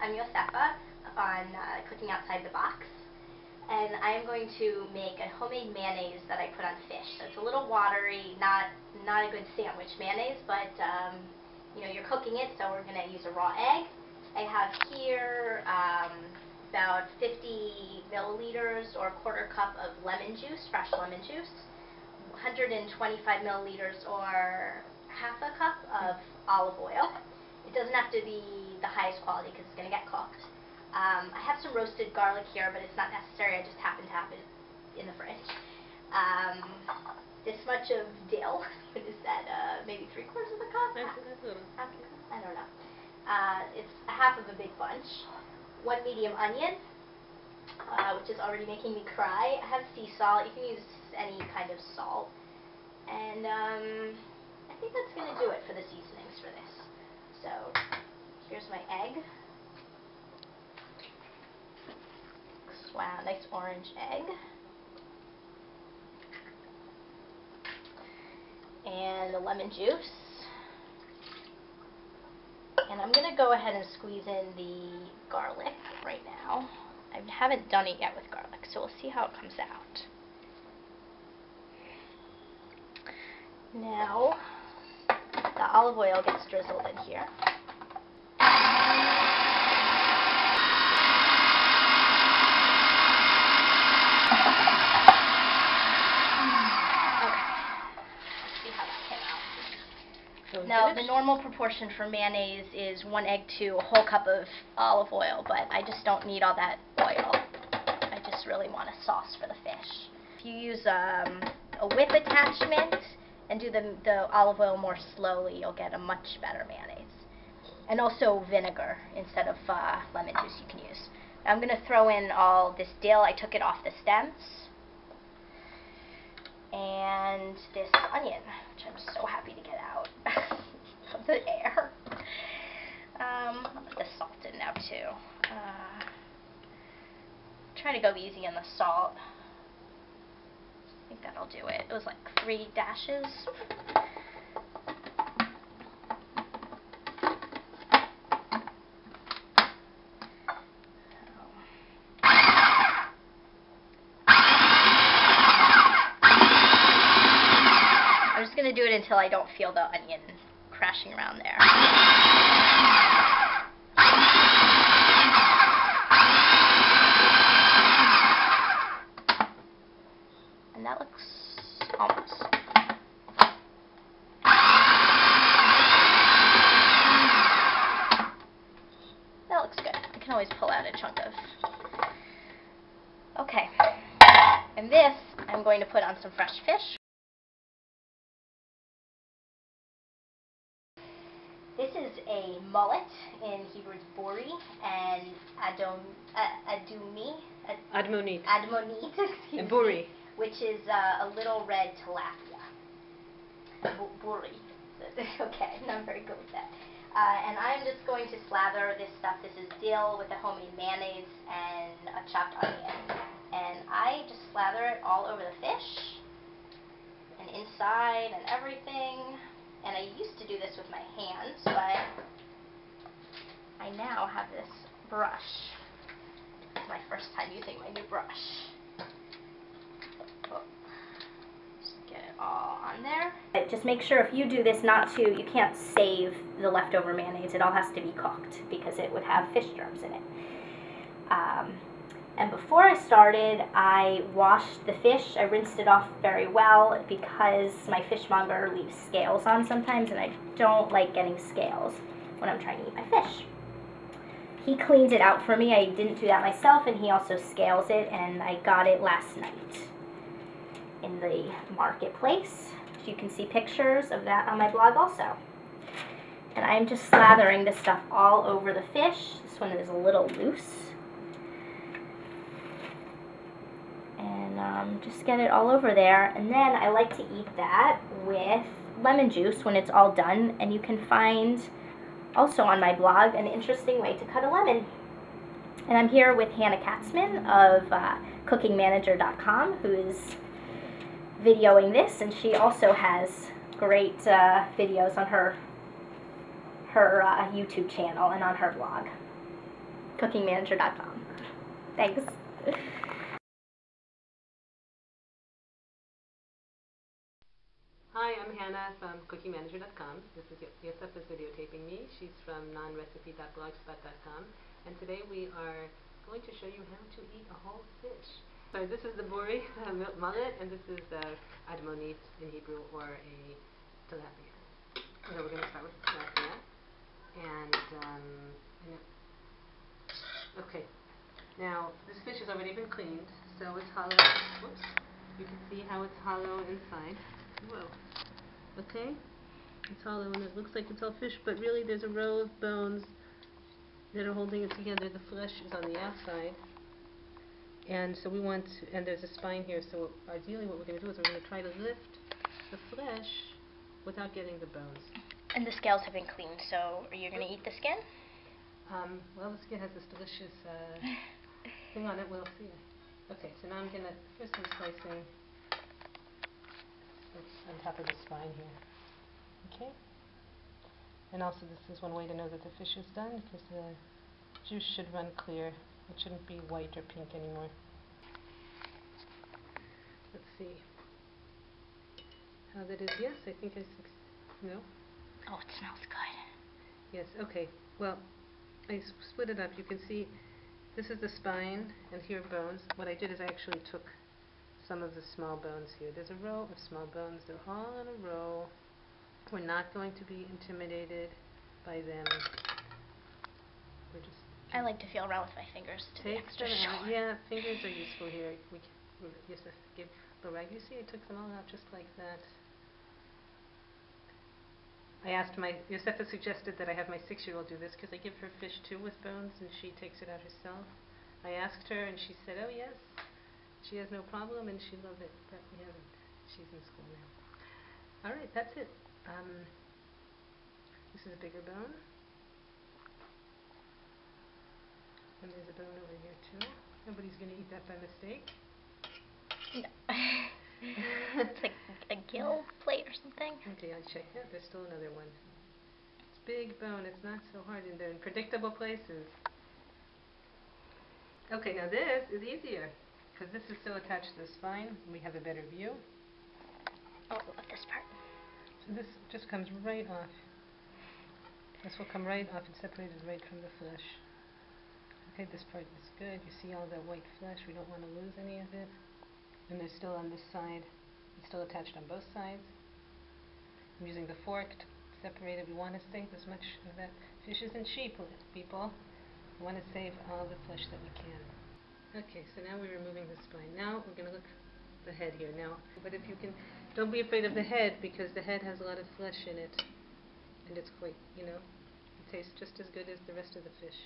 I'm Yosefa on Cooking Outside the Box, and I am going to make a homemade mayonnaise that I put on fish. So it's a little watery, not a good sandwich mayonnaise, but you know, you're cooking it, so we're going to use a raw egg. I have here about 50 milliliters or a quarter cup of lemon juice, fresh lemon juice, 125 milliliters or half a cup of olive oil. It doesn't have to be the highest quality because it's going to get cooked. I have some roasted garlic here, but it's not necessary. I just happen to have it in the fridge. This much of dill. What is that? Maybe 3/4 of a cup? That's a little. I don't know. It's a half of a big bunch. 1 medium onion, which is already making me cry. I have sea salt. You can use any kind of salt. And I think that's going to do it for the seasonings for this. So here's my egg. Wow, nice orange egg. And the lemon juice. And I'm going to go ahead and squeeze in the garlic right now. I haven't done it yet with garlic, so we'll see how it comes out. Now, the olive oil gets drizzled in here. Now, the normal proportion for mayonnaise is 1 egg to a whole cup of olive oil, but I just don't need all that oil. I just really want a sauce for the fish. If you use a whip attachment and do the olive oil more slowly, you'll get a much better mayonnaise. And also vinegar instead of lemon juice you can use. I'm going to throw in all this dill. I took it off the stems. And this onion, which I'm so happy to get out of the air. I'll put the salt in now too. Try to go easy on the salt. I think that'll do it. It was like 3 dashes. I'm just going to do it until I don't feel the onion crashing around there. And that looks almost. That looks good. I can always pull out a chunk of. Okay. And this I'm going to put on some fresh fish. This is a mullet, in Hebrew it's bori, and admonit, excuse bori, me, which is a little red tilapia. Bori. Okay, I'm not very good with that. And I'm just going to slather this stuff. This is dill with a homemade mayonnaise and a chopped onion. And I just slather it all over the fish, and inside and everything. And I used to do this with my hands, but I now have this brush. It's my first time using my new brush. Oh. Just get it all on there. Just make sure if you do this you can't save the leftover mayonnaise. It all has to be cooked because it would have fish germs in it. And before I started, I washed the fish. I rinsed it off very well because my fishmonger leaves scales on sometimes, and I don't like getting scales when I'm trying to eat my fish. He cleans it out for me. I didn't do that myself, and he also scales it, and I got it last night in the marketplace. So you can see pictures of that on my blog also. And I'm just slathering this stuff all over the fish. This one is a little loose. Just get it all over there, and then I like to eat that with lemon juice when it's all done. And you can find also on my blog an interesting way to cut a lemon. And I'm here with Hannah Katzman of cookingmanager.com, who is videoing this, and she also has great videos on her YouTube channel and on her blog. cookingmanager.com. Thanks. Hi, I'm Hannah from cookingmanager.com. This is Yosef is videotaping me. She's from nonrecipe.blogspot.com, and today we are going to show you how to eat a whole fish. So this is the buri, mullet, and this is the admonit in Hebrew, or a tilapia. So we're going to start with tilapia, and okay. Now this fish has already been cleaned, so it's hollow. Whoops! You can see how it's hollow inside. Whoa. Okay? It's hollow and it looks like it's all fish, but really there's a row of bones that are holding it together. The flesh is on the outside. And so we want to, and there's a spine here, so ideally what we're going to do is we're going to try to lift the flesh without getting the bones. And the scales have been cleaned, so are you going to eat the skin? Well, the skin has this delicious thing on it. We'll see. Okay, so now I'm going to, first I'm slicing on top of the spine here. Okay? And also this is one way to know that the fish is done, because the juice should run clear. It shouldn't be white or pink anymore. Let's see how that is. Yes, I think no? Oh, it smells good. Yes, okay. Well, I split it up. You can see this is the spine, and here are bones. What I did is I actually took some of the small bones here. There's a row of small bones. They're all in a row. We're not going to be intimidated by them. We're just... I like to feel around with my fingers to be extra sure. Yeah, fingers are useful here. Yosef, give the rag. You see, I took them all out just like that. I asked Yosef suggested that I have my 6-year-old do this because I give her fish too with bones and she takes it out herself. I asked her and she said, oh yes. She has no problem, and she loved it, but we haven't. She's in school now. All right, that's it. This is a bigger bone. And there's a bone over here, too. Nobody's going to eat that by mistake. No. It's like a gill plate or something. Okay, I'll check that. There's still another one. It's big bone. It's not so hard, and they're in predictable places. Okay, now this is easier, because this is still attached to the spine. We have a better view. Oh, I love this part. So this just comes right off. This will come right off. It's separated right from the flesh. Okay, this part is good. You see all that white flesh. We don't want to lose any of it. And they're still on this side. It's still attached on both sides. I'm using the fork to separate it. We want to save as much of that. Fish isn't cheap, people. We want to save all the flesh that we can. Okay, so now we're removing the spine. Now we're going to look at the head here. Now, but if you can, don't be afraid of the head, because the head has a lot of flesh in it, and it's quite, it tastes just as good as the rest of the fish.